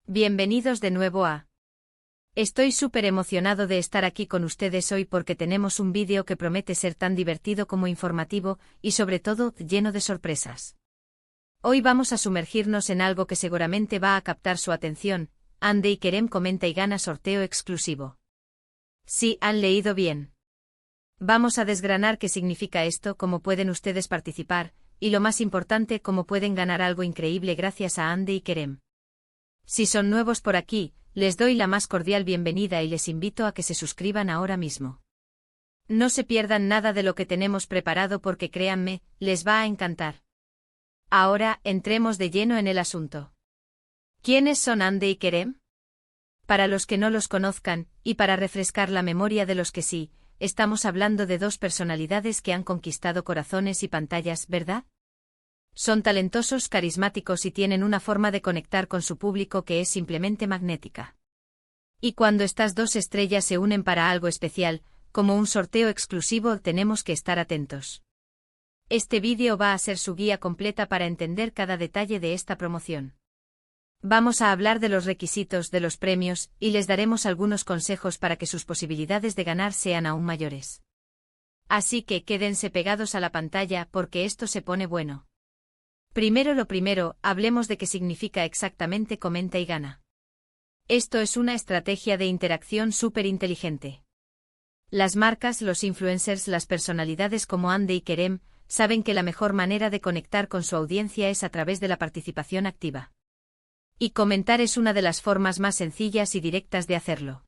Bienvenidos de nuevo a... Estoy súper emocionado de estar aquí con ustedes hoy porque tenemos un vídeo que promete ser tan divertido como informativo y sobre todo lleno de sorpresas. Hoy vamos a sumergirnos en algo que seguramente va a captar su atención. Hande y Kerem comenta y gana sorteo exclusivo. Sí, han leído bien. Vamos a desgranar qué significa esto, cómo pueden ustedes participar, y lo más importante, cómo pueden ganar algo increíble gracias a Hande y Kerem. Si son nuevos por aquí, les doy la más cordial bienvenida y les invito a que se suscriban ahora mismo. No se pierdan nada de lo que tenemos preparado porque créanme, les va a encantar. Ahora, entremos de lleno en el asunto. ¿Quiénes son Hande y Kerem? Para los que no los conozcan, y para refrescar la memoria de los que sí, estamos hablando de dos personalidades que han conquistado corazones y pantallas, ¿verdad? Son talentosos, carismáticos y tienen una forma de conectar con su público que es simplemente magnética. Y cuando estas dos estrellas se unen para algo especial, como un sorteo exclusivo, tenemos que estar atentos. Este vídeo va a ser su guía completa para entender cada detalle de esta promoción. Vamos a hablar de los requisitos de los premios y les daremos algunos consejos para que sus posibilidades de ganar sean aún mayores. Así que quédense pegados a la pantalla porque esto se pone bueno. Primero lo primero, hablemos de qué significa exactamente comenta y gana. Esto es una estrategia de interacción súper inteligente. Las marcas, los influencers, las personalidades como Hande y Kerem, saben que la mejor manera de conectar con su audiencia es a través de la participación activa. Y comentar es una de las formas más sencillas y directas de hacerlo.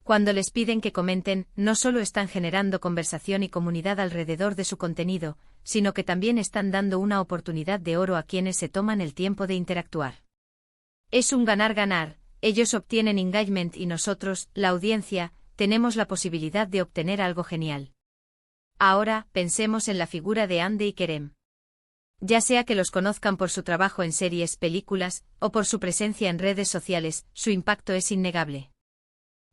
Cuando les piden que comenten, no solo están generando conversación y comunidad alrededor de su contenido, sino que también están dando una oportunidad de oro a quienes se toman el tiempo de interactuar. Es un ganar-ganar, ellos obtienen engagement y nosotros, la audiencia, tenemos la posibilidad de obtener algo genial. Ahora, pensemos en la figura de Hande y Kerem. Ya sea que los conozcan por su trabajo en series, películas, o por su presencia en redes sociales, su impacto es innegable.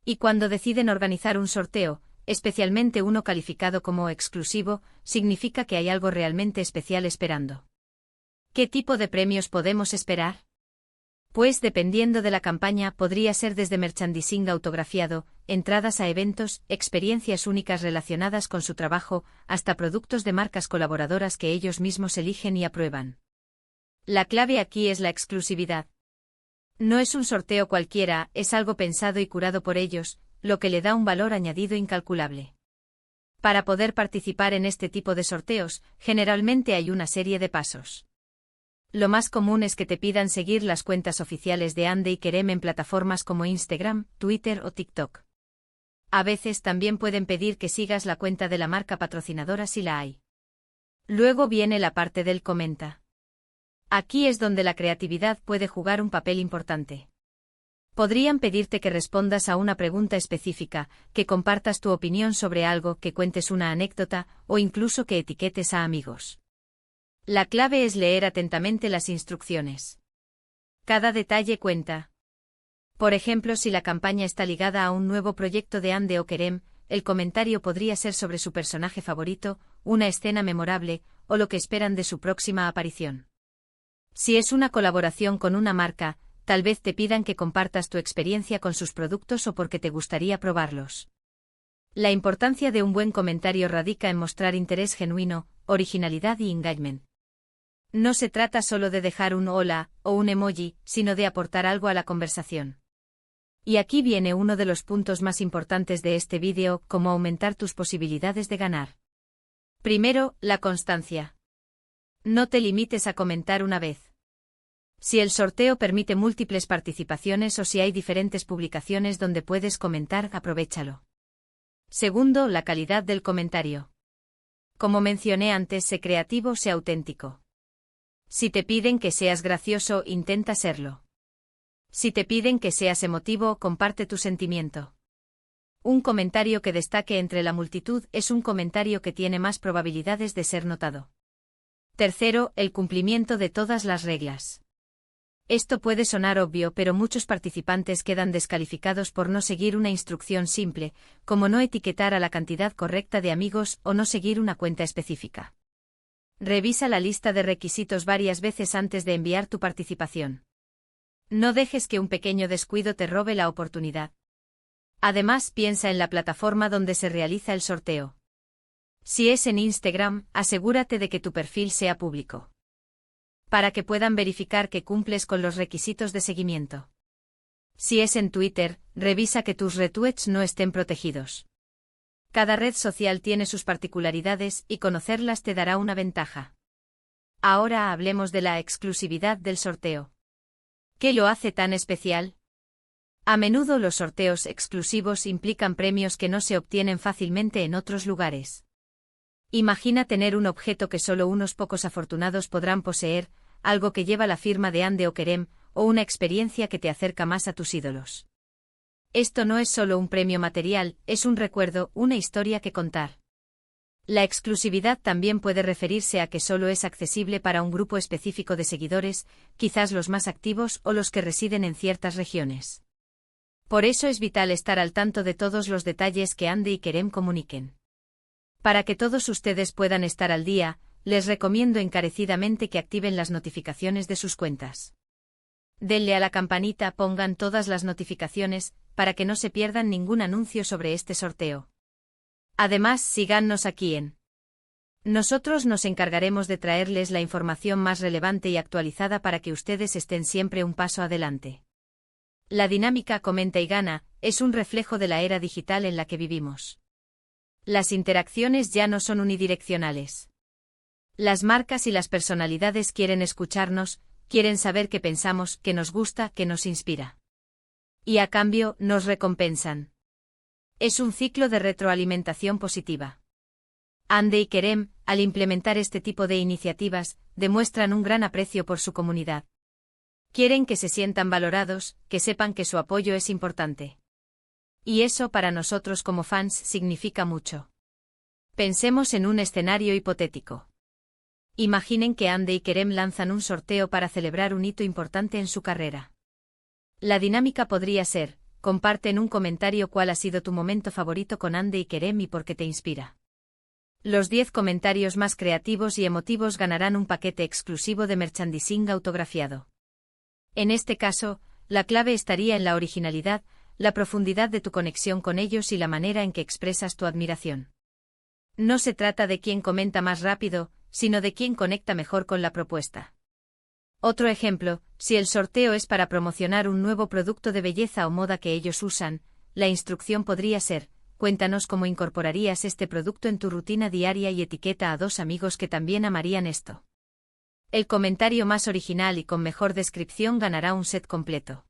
Y cuando deciden organizar un sorteo, especialmente uno calificado como exclusivo, significa que hay algo realmente especial esperando. ¿Qué tipo de premios podemos esperar? Pues dependiendo de la campaña podría ser desde merchandising autografiado, entradas a eventos, experiencias únicas relacionadas con su trabajo, hasta productos de marcas colaboradoras que ellos mismos eligen y aprueban. La clave aquí es la exclusividad. No es un sorteo cualquiera, es algo pensado y curado por ellos, lo que le da un valor añadido incalculable. Para poder participar en este tipo de sorteos, generalmente hay una serie de pasos. Lo más común es que te pidan seguir las cuentas oficiales de Hande y Kerem en plataformas como Instagram, Twitter o TikTok. A veces también pueden pedir que sigas la cuenta de la marca patrocinadora si la hay. Luego viene la parte del comenta. Aquí es donde la creatividad puede jugar un papel importante. Podrían pedirte que respondas a una pregunta específica, que compartas tu opinión sobre algo, que cuentes una anécdota, o incluso que etiquetes a amigos. La clave es leer atentamente las instrucciones. Cada detalle cuenta. Por ejemplo, si la campaña está ligada a un nuevo proyecto de Hande o Kerem, el comentario podría ser sobre su personaje favorito, una escena memorable, o lo que esperan de su próxima aparición. Si es una colaboración con una marca, tal vez te pidan que compartas tu experiencia con sus productos o porque te gustaría probarlos. La importancia de un buen comentario radica en mostrar interés genuino, originalidad y engagement. No se trata solo de dejar un hola o un emoji, sino de aportar algo a la conversación. Y aquí viene uno de los puntos más importantes de este vídeo, cómo aumentar tus posibilidades de ganar. Primero, la constancia. No te limites a comentar una vez. Si el sorteo permite múltiples participaciones o si hay diferentes publicaciones donde puedes comentar, aprovéchalo. Segundo, la calidad del comentario. Como mencioné antes, sé creativo, sé auténtico. Si te piden que seas gracioso, intenta serlo. Si te piden que seas emotivo, comparte tu sentimiento. Un comentario que destaque entre la multitud es un comentario que tiene más probabilidades de ser notado. Tercero, el cumplimiento de todas las reglas. Esto puede sonar obvio, pero muchos participantes quedan descalificados por no seguir una instrucción simple, como no etiquetar a la cantidad correcta de amigos o no seguir una cuenta específica. Revisa la lista de requisitos varias veces antes de enviar tu participación. No dejes que un pequeño descuido te robe la oportunidad. Además, piensa en la plataforma donde se realiza el sorteo. Si es en Instagram, asegúrate de que tu perfil sea público, para que puedan verificar que cumples con los requisitos de seguimiento. Si es en Twitter, revisa que tus retweets no estén protegidos. Cada red social tiene sus particularidades y conocerlas te dará una ventaja. Ahora hablemos de la exclusividad del sorteo. ¿Qué lo hace tan especial? A menudo los sorteos exclusivos implican premios que no se obtienen fácilmente en otros lugares. Imagina tener un objeto que solo unos pocos afortunados podrán poseer, algo que lleva la firma de Hande o Kerem, o una experiencia que te acerca más a tus ídolos. Esto no es solo un premio material, es un recuerdo, una historia que contar. La exclusividad también puede referirse a que solo es accesible para un grupo específico de seguidores, quizás los más activos o los que residen en ciertas regiones. Por eso es vital estar al tanto de todos los detalles que Hande y Kerem comuniquen. Para que todos ustedes puedan estar al día, les recomiendo encarecidamente que activen las notificaciones de sus cuentas. Denle a la campanita, pongan todas las notificaciones, para que no se pierdan ningún anuncio sobre este sorteo. Además, síganos aquí en. Nosotros nos encargaremos de traerles la información más relevante y actualizada para que ustedes estén siempre un paso adelante. La dinámica Comenta y Gana es un reflejo de la era digital en la que vivimos. Las interacciones ya no son unidireccionales. Las marcas y las personalidades quieren escucharnos, quieren saber qué pensamos, qué nos gusta, qué nos inspira. Y a cambio, nos recompensan. Es un ciclo de retroalimentación positiva. Hande y Kerem, al implementar este tipo de iniciativas, demuestran un gran aprecio por su comunidad. Quieren que se sientan valorados, que sepan que su apoyo es importante. Y eso para nosotros como fans significa mucho. Pensemos en un escenario hipotético. Imaginen que Hande y Kerem lanzan un sorteo para celebrar un hito importante en su carrera. La dinámica podría ser: comparte en un comentario cuál ha sido tu momento favorito con Hande y Kerem y por qué te inspira. Los 10 comentarios más creativos y emotivos ganarán un paquete exclusivo de merchandising autografiado. En este caso, la clave estaría en la originalidad, la profundidad de tu conexión con ellos y la manera en que expresas tu admiración. No se trata de quién comenta más rápido, sino de quién conecta mejor con la propuesta. Otro ejemplo, si el sorteo es para promocionar un nuevo producto de belleza o moda que ellos usan, la instrucción podría ser: cuéntanos cómo incorporarías este producto en tu rutina diaria y etiqueta a 2 amigos que también amarían esto. El comentario más original y con mejor descripción ganará un set completo.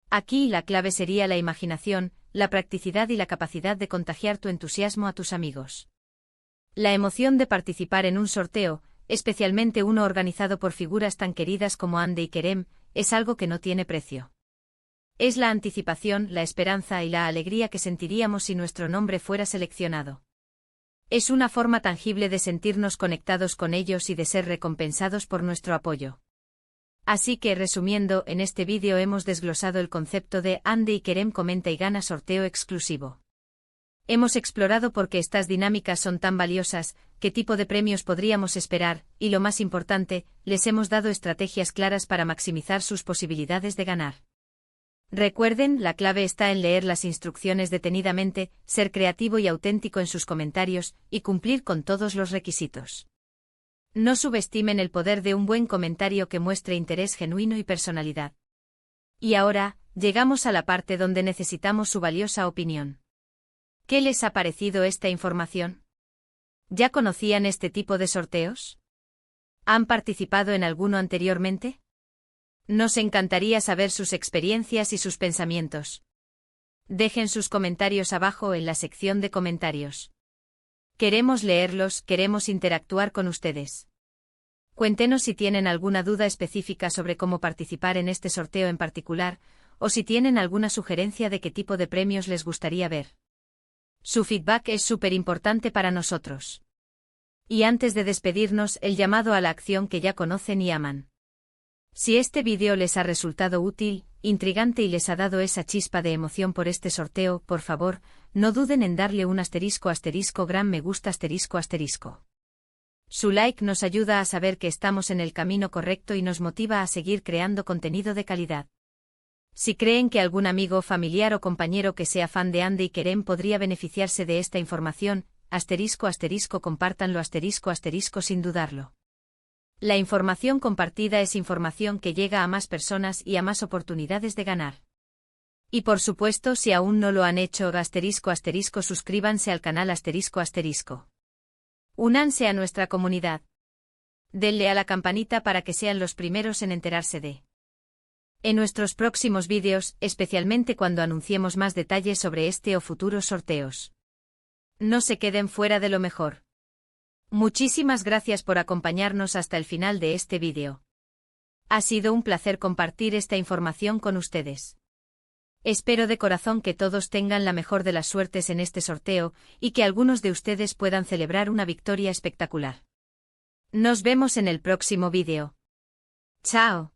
Aquí la clave sería la imaginación, la practicidad y la capacidad de contagiar tu entusiasmo a tus amigos. La emoción de participar en un sorteo, especialmente uno organizado por figuras tan queridas como Hande y Kerem, es algo que no tiene precio. Es la anticipación, la esperanza y la alegría que sentiríamos si nuestro nombre fuera seleccionado. Es una forma tangible de sentirnos conectados con ellos y de ser recompensados por nuestro apoyo. Así que, resumiendo, en este vídeo hemos desglosado el concepto de Hande y Kerem Comenta y Gana sorteo exclusivo. Hemos explorado por qué estas dinámicas son tan valiosas, qué tipo de premios podríamos esperar, y lo más importante, les hemos dado estrategias claras para maximizar sus posibilidades de ganar. Recuerden, la clave está en leer las instrucciones detenidamente, ser creativo y auténtico en sus comentarios, y cumplir con todos los requisitos. No subestimen el poder de un buen comentario que muestre interés genuino y personalidad. Y ahora, llegamos a la parte donde necesitamos su valiosa opinión. ¿Qué les ha parecido esta información? ¿Ya conocían este tipo de sorteos? ¿Han participado en alguno anteriormente? Nos encantaría saber sus experiencias y sus pensamientos. Dejen sus comentarios abajo en la sección de comentarios. Queremos leerlos, queremos interactuar con ustedes. Cuéntenos si tienen alguna duda específica sobre cómo participar en este sorteo en particular, o si tienen alguna sugerencia de qué tipo de premios les gustaría ver. Su feedback es súper importante para nosotros. Y antes de despedirnos, el llamado a la acción que ya conocen y aman. Si este vídeo les ha resultado útil, intrigante y les ha dado esa chispa de emoción por este sorteo, por favor, no duden en darle un * gran me gusta *. Su like nos ayuda a saber que estamos en el camino correcto y nos motiva a seguir creando contenido de calidad. Si creen que algún amigo, familiar o compañero que sea fan de Ande y Kerem podría beneficiarse de esta información, compártanlo sin dudarlo. La información compartida es información que llega a más personas y a más oportunidades de ganar. Y por supuesto, si aún no lo han hecho, suscríbanse al canal Únanse a nuestra comunidad. Denle a la campanita para que sean los primeros en enterarse en nuestros próximos vídeos, especialmente cuando anunciemos más detalles sobre este o futuros sorteos. No se queden fuera de lo mejor. Muchísimas gracias por acompañarnos hasta el final de este vídeo. Ha sido un placer compartir esta información con ustedes. Espero de corazón que todos tengan la mejor de las suertes en este sorteo y que algunos de ustedes puedan celebrar una victoria espectacular. Nos vemos en el próximo vídeo. ¡Chao!